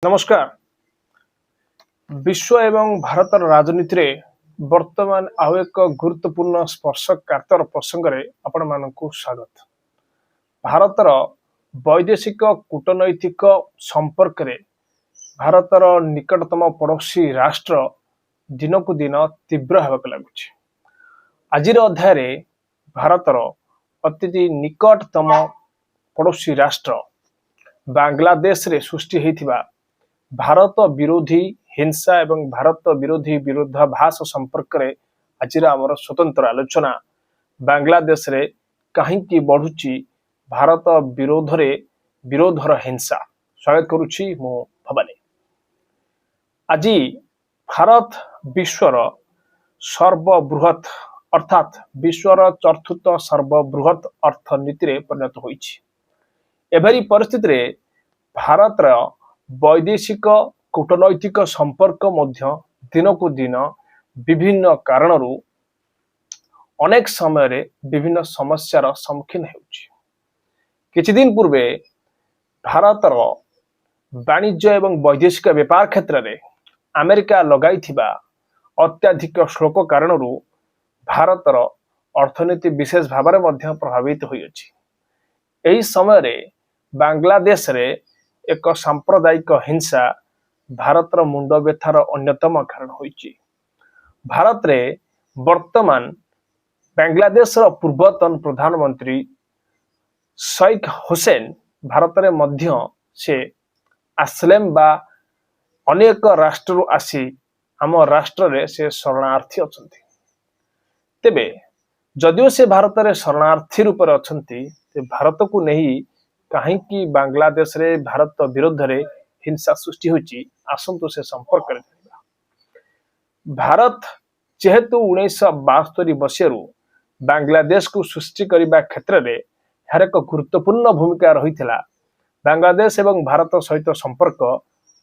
नमस्कार। विश्व एवं भारत राजनीति रे वर्तमान आउ एक गुरुत्वपूर्ण स्पर्शकातर प्रसंग रे आपण मानकु स्वागत। भारतर वैदेशिक कूटनैतिक संपर्क रे भारतर निकटतम पड़ोसी राष्ट्र दिनकु दिन तीव्र हेबाक लागुछि। आजिर अध्याय रे भारतर अति निकटतम पड़ोसी राष्ट्र बांग्लादेश रे सृष्टि हेतिबा भारत विरोधी हिंसा एवं भारत विरोधी विरोधाभास संपर्क रे आज आमर स्वतंत्र आलोचना। बांग्लादेश रे कहीं बढ़ुची भारत विरोधर हिंसा। स्वागत करुछि मो भवानी। आज भारत विश्वर सर्वबृहत अर्थात विश्वर चतुर्थ सर्वबृहत अर्थनीति रे परिणत होइछि। एभरी परिस्थिति रे भारतर वैदेशिक कूटनैतिक संपर्क मध्य दिनकु दिन विभिन्न कारणरू अनेक समय रे विभिन्न समस्यार सम्मुखीन हेउछि। किछि दिन पूर्वे भारतर वाणिज्य एवं वैदेशिक व्यापार क्षेत्र रे अमेरिका लगाइथिबा अत्याधिक शुल्क कारणरू भारतर अर्थनीति विशेष भाव में मध्य प्रभावित होइछि। एही समय रे बांग्लादेश रे एक सांप्रदायिक हिंसा भारतर मुंड व्यथार अन्यतम कारण होइछि। भारत रे वर्तमान बांग्लादेश पूर्वतन प्रधानमंत्री शेख हुसैन भारत रे मध्य से आसलेम बा अनेक राष्ट्र आसी आम राष्ट्र रे से शरणार्थी अछंती। तेबे जदिओ से भारत रे शरणार्थी रूप में अछंती भारत को नहीं कहीं बांग्लादेश रे भारत विरोध रे हिंसा सृष्टि होची आसंतु से संपर्क रे। भारत जेहेतु 1972 मसीह बांग्लादेश को सृष्टि करने क्षेत्र में यार एक गुरुत्वपूर्ण भूमिका रही। बांग्लादेश एवं भारत सहित संपर्क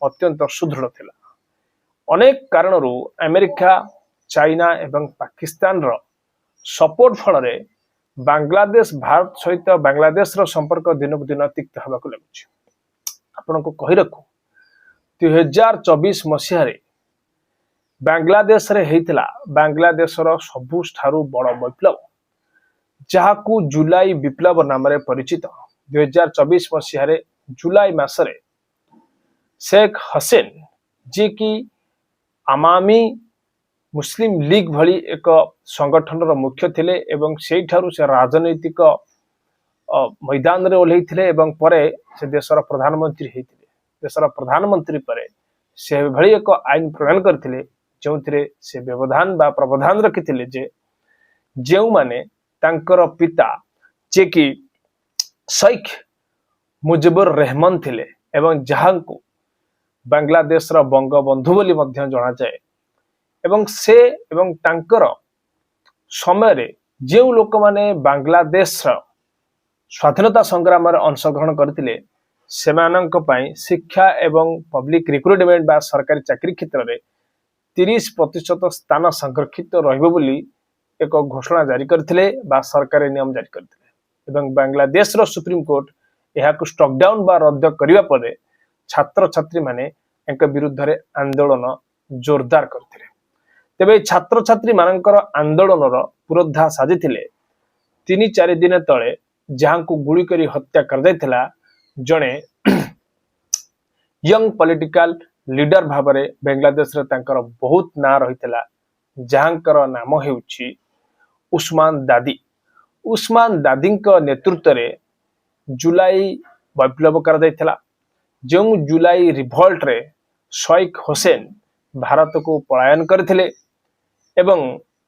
अत्यंत सुदृढ़ थिला। अनेक कारणरू अमेरिका चाइना एवं पाकिस्तान रो सपोर्ट फल रे बांग्लादेश भारत सहित बांग्लादेश रो संपर्क दिनकु दिन तिक्त हेबाक लागुछि। आपण को कहि रखु 2024 मसीह रे बांग्लादेश रे हेइतला बांग्लादेश रो सबुठारु बड़ विप्लव जहाकू जुलाई विप्लव नाम रे परिचित। 2024 मसीह रे जुलाई मास रे शेख हसीन जे कि अमामी मुस्लिम लीग भली एक संगठन मुख्य थिले एवं से राजनैतिक मैदान रे ओल्है थिले एवं परे से देशर प्रधानमंत्री हेतिले। देशर प्रधानमंत्री परे से भली एक आईन प्रणयन करथिले जोंथिरे से व्यवधान बा प्रावधान रखिथिले जे जेउ माने तांकर पिता जे कि शेख मुजिबुर रहमान थिले एवं जहांकू बांग्लादेश रो बंगबंधु बोली मध्य जणा जाए एवं से एवं तांकर समय रे जेउ लोक माने बांग्लादेश स्वाधीनता संग्राम रे अंशग्रहण करथिले सेमानंक पई शिक्षा एवं पब्लिक रिक्रुटमेंट बा सरकारी चाकरी क्षेत्र रे 30% स्थान संरक्षित रहिबो बोली एक घोषणा जारी करथिले बा सरकारी नियम जारी करथिले एवं बांग्लादेश रो सुप्रीम कोर्ट एहा को स्टॉक डाउन बा रद्द करिवा परे छात्र छात्री माने एक विरुद्ध रे आंदोलन जोरदार करथिले। तेबे छात्र छात्री मानकर आंदोलन पुरोधा साजी 3-4 दिन तले जहां को गुली करी हत्या कर दैथिला जणे यंग पॉलिटिकल लीडर भाव में बांग्लादेश रे तांकर बहुत ना रहितला जहांकर नाम हेउछि उस्मान दादी। उस्मान दादी नेतृत्व रे जुलाई विप्लव कर दैथिला। जो जुलाई रिवोल्ट रे शेख हुसैन भारत को पलायन करथिले एवं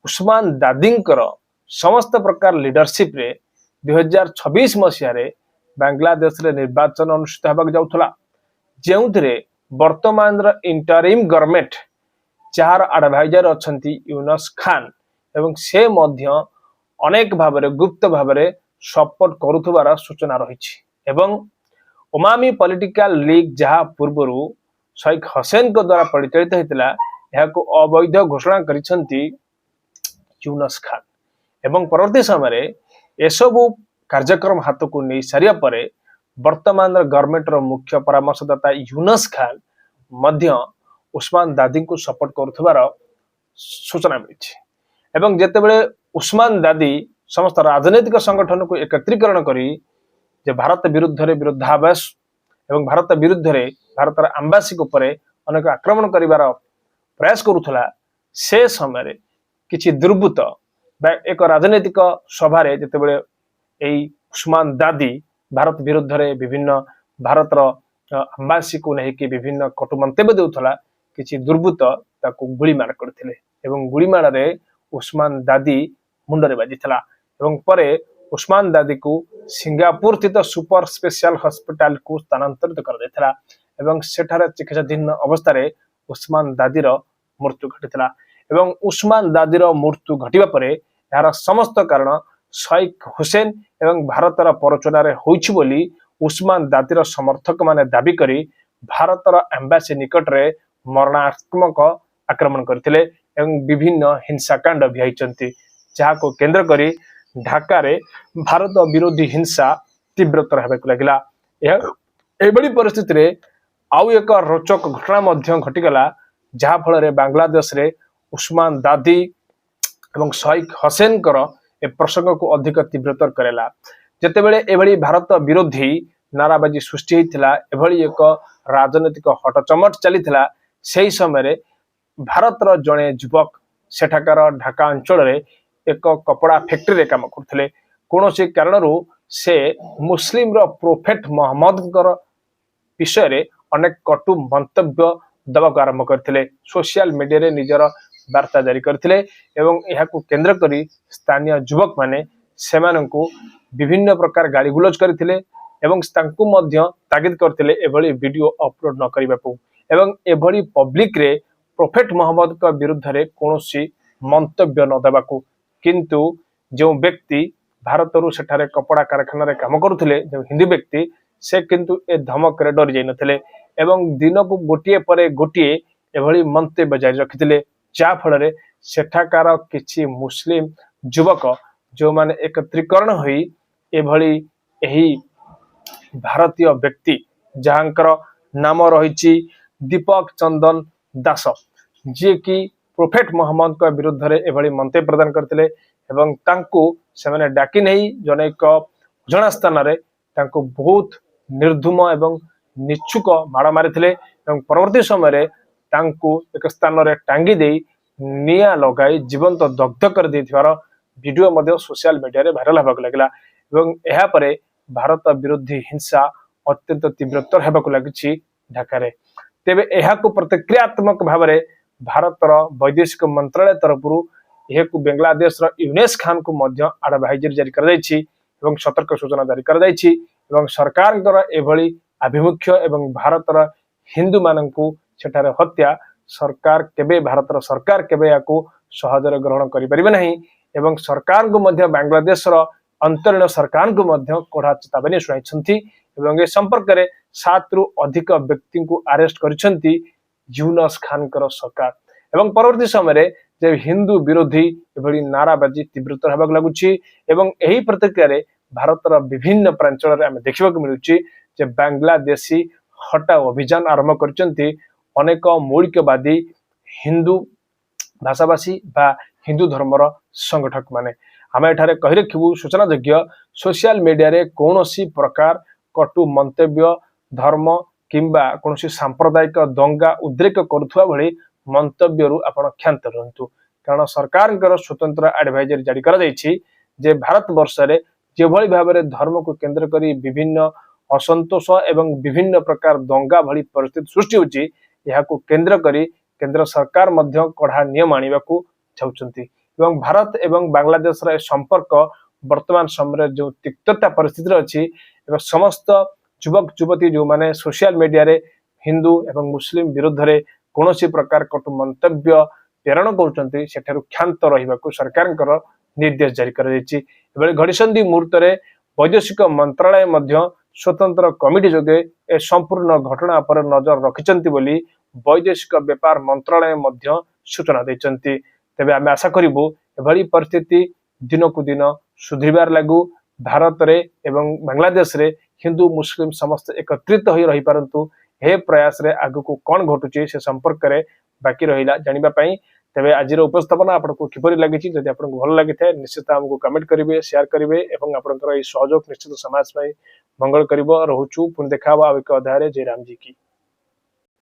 उस्मान दादींकर समस्त प्रकार लीडरशिप रे 2026 मसीह रे बांग्लादेश रे निर्वाचन अनुष्ठित होबाक जाउथला जेउथिरे वर्तमान इंटरिम गवर्नमेंट चार एडवाइजर अछंती यूनुस खान एवं से मध्य अनेक भाव रे गुप्त भाव रे सपोर्ट करुथबार सूचना रहिछि एवं अमामी पॉलिटिकल लीग जहां पूर्वरु शेख हुसैन को द्वारा परिचालित होता है अवैध घोषणा करिसेंती यूनुस खान एवं परवर्ती समय एसबू कार्यक्रम हाथ को नहीं सारिया परे वर्तमान गवर्नमेंट रो मुख्य परामर्शदाता यूनुस खान मध्य उस्मान दादी को सपोर्ट करुथिबार सूचना मिली एवं जेतेबेले उस्मान दादी समस्त राजनैतिक संगठन को एकत्रीकरण करी जे भारत विरुद्ध रे विरुद्धाभास एवं भारत विरुद्ध रे भारतर आम्बासी ऊपर अनेक आक्रमण करिवार प्रयास करुथला से समय किछि दुर्बृत्त एक राजनैतिक सभा रे जेतेबेले एई उस्मान दादी भारत विरुद्ध रे विभिन्न भारतर आम्बासी को लेकिन विभिन्न कटु मंतव्य देउथला किछि दुर्बृत्त ताकू गुली मार करथिले एवं गुली मार रे उस्मान दादी मुंडरे बाजिथला एवं परे उस्मान दादी को सिंगापुर स्थित सुपर स्पेशल हॉस्पिटल को स्थानांतरित कर देथिला एवं सेठारे चिकित्साधीन अवस्था रे उस्मान दादीर मृत्यु घटिथिला एवं उस्मान दादीर मृत्यु घटिबा परे यार समस्त कारण शेख हुसैन एवं भारतर परचना रे होइछि बोली उस्मान दादीर समर्थक माने दाबी करी भारतर एम्बासी निकट रे मरणात्मक आक्रमण करथिले एवं विभिन्न हिंसाकांड भियाइचंती जहा को केंद्र करी ढाका रे भारत विरोधी हिंसा तीव्रतर हेबाक लागिला एबडी परिस्थिति रे आउ एक रोचक घटना मध्य घटिगला जहा फल रे बांग्लादेश रे उस्मान दादी एवं शेख हुसैन कर ए प्रसंग को अधिक तीव्रतर करेला जेतेबेले एभली भारत विरोधी नाराबाजी सृष्टि होइथिला एभली एक राजनैतिक हटचमट चलीथिला सेही समय रे भारतर जणे युवक सेठाकार ढाका अंचल रे एक कपड़ा फैक्ट्री रे काम करथिले कोनोसी कारणरू से मुस्लिम रो प्रोफेट मोहम्मद विषय रे अनेक कटु मंतव्य दबाक आरंभ करथिले सोशल मीडिया रे निजर वार्ता जारी करथिले एवं एहाकू केंद्र करी स्थानीय युवक माने सेमानंकू विभिन्न प्रकार गाली गुलज करथिले एवं तांकू मध्य तागिद करथिले एभली वीडियो अपलोड न करिबाकू एवं एभली पब्लिक रे प्रोफेट मोहम्मद का विरुद्ध रे कोनोसी मंतव्य न देबाकू किंतु जो व्यक्ति भारतरू सेठारे कपड़ा कारखाना रे काम करुथिले जो हिंदी व्यक्ति से किंतु ए धमक रे डर जाई नथिले एवं दिन को गोटिए परे गोटिए एभली मंतव्य जारी रखिथिले जा फल रे सेठाकार किछि मुस्लिम युवक जो माने एकत्रीकरण होई एभली एही भारतीय व्यक्ति जहांकर नाम रहिछि दीपक चंदन दास जे कि प्रोफेट मोहम्मद का विरुद्ध रे एभली मंतव्य प्रदान करथिले एवं तांकू सेमाने डाकी नहीं जने एक जणा स्थान रे तांकू बहुत निर्धूम एवं निच्छुक माड़ मारिथिले एवं परवर्ती समय रे तांकू एक स्थान रे टांगी देई निया लगाई जीवंत दग्ध कर देथिवार वीडियो मध्ये सोशल मीडिया रे वायरल होबाक लागला एवं एहा परे भारत विरोधी हिंसा अत्यंत तीव्रतर हेबाक लागिछि ढाका रे तेबे एहा को प्रतिक्रियात्मक भाव रे भारतर वैदेशिक मंत्रालय तरफरु एहाकू बांग्लादेश रो यूनेस खान को मध्य एडवाइजरी जारी कर दैछि एवं सतर्क सूचना जारी कर दैछि एवं सरकार कर एभली आभिमुख्य एवं भारतर हिंदू माननकू सेठारे हत्या सरकार केबे भारतर सरकार केबे याकू सहजरे ग्रहण करि परिबे नहीं एवं सरकार को मध्य बांग्लादेश रो अंतरीण सरकार को मध्य कोढ़ा चेतावनी सुनाइछंती एवं ए संपर्क रे 7 रु अधिक व्यक्ति को अरेस्ट करिसंती यूनुस खान कर सरकार एवं परवर्ती समय रे जे हिंदू विरोधी एभली नाराबाजी तीव्रतर हेबाक लागुछि एवं एही प्रतिक्रिया रे भारतर विभिन्न प्रांचल रे हमें देखिबाक मिलुछि जे बांग्लादेशी हटाओ अभियान आरंभ करचंती अनेक मौलिकवादी हिंदू भाषाभाषी बा हिंदू धर्मर संगठक माने आम एठारे कहि रखिबु सूचना योग्य सोशल मीडिया रे कोनोसी प्रकार कटु मंतव्य धर्म किंबा कोनोसी सांप्रदायिक दंगा उद्रेक करुथुवा भली मंतव्य रु आपण क्षांत रहंतु कारण सरकार स्वतंत्र एडवाइजरी जारी कर दैछि जे भारत वर्ष रे जे भली भाबरे धर्म को केंद्र करी विभिन्न असंतोष एवं विभिन्न प्रकार दंगा भली परिस्थिति सृष्टि होछि यहा को केंद्र करी केंद्र सरकार मध्य कड़ा नियम आनिबा को चाहुचंती एवं भारत एवं बांग्लादेश रे संपर्क वर्तमान समय जो तिक्तता परिस्थिति अछि एवं समस्त युवक युवती जो माने सोशल मीडिया रे हिंदू एवं मुस्लिम विरुद्ध रे कोनोसी प्रकार कटु मंतव्य प्रेरण करुचंती सेठारु क्षांत रहिबा को सरकार निर्देश जारी कर दैछि एबे घड़ीसंधि मुहूर्त रे वैदेशिक मंत्रालय मध्य स्वतंत्र कमिटी जोगे ए संपूर्ण घटना पर नजर रखिचंती बोली वैदेशिक व्यापार मंत्रालय मध्य सूचना दैचंती तेबे आमे आशा करिबो एभली परिस्थिति दिन को दिन सुधरिबार लागू भारत रे एवं बांग्लादेश रे हिंदू मुस्लिम समस्त एकत्रित होई रही परंतु हे प्रयास रे आगु को कौन घटुची से संपर्क रे बाकी रहिला जानिबा पई। तेबे आज उपस्थापना आपको किपरि लगी जदि आपको भल लगी थाए निश्चित हमको कमेंट करेंगे शेयर करेंगे एवं आपंकर सहयोग निश्चित समाज मंगल कर। रोचु पुणी देखा एक अध्याय जय राम जी की।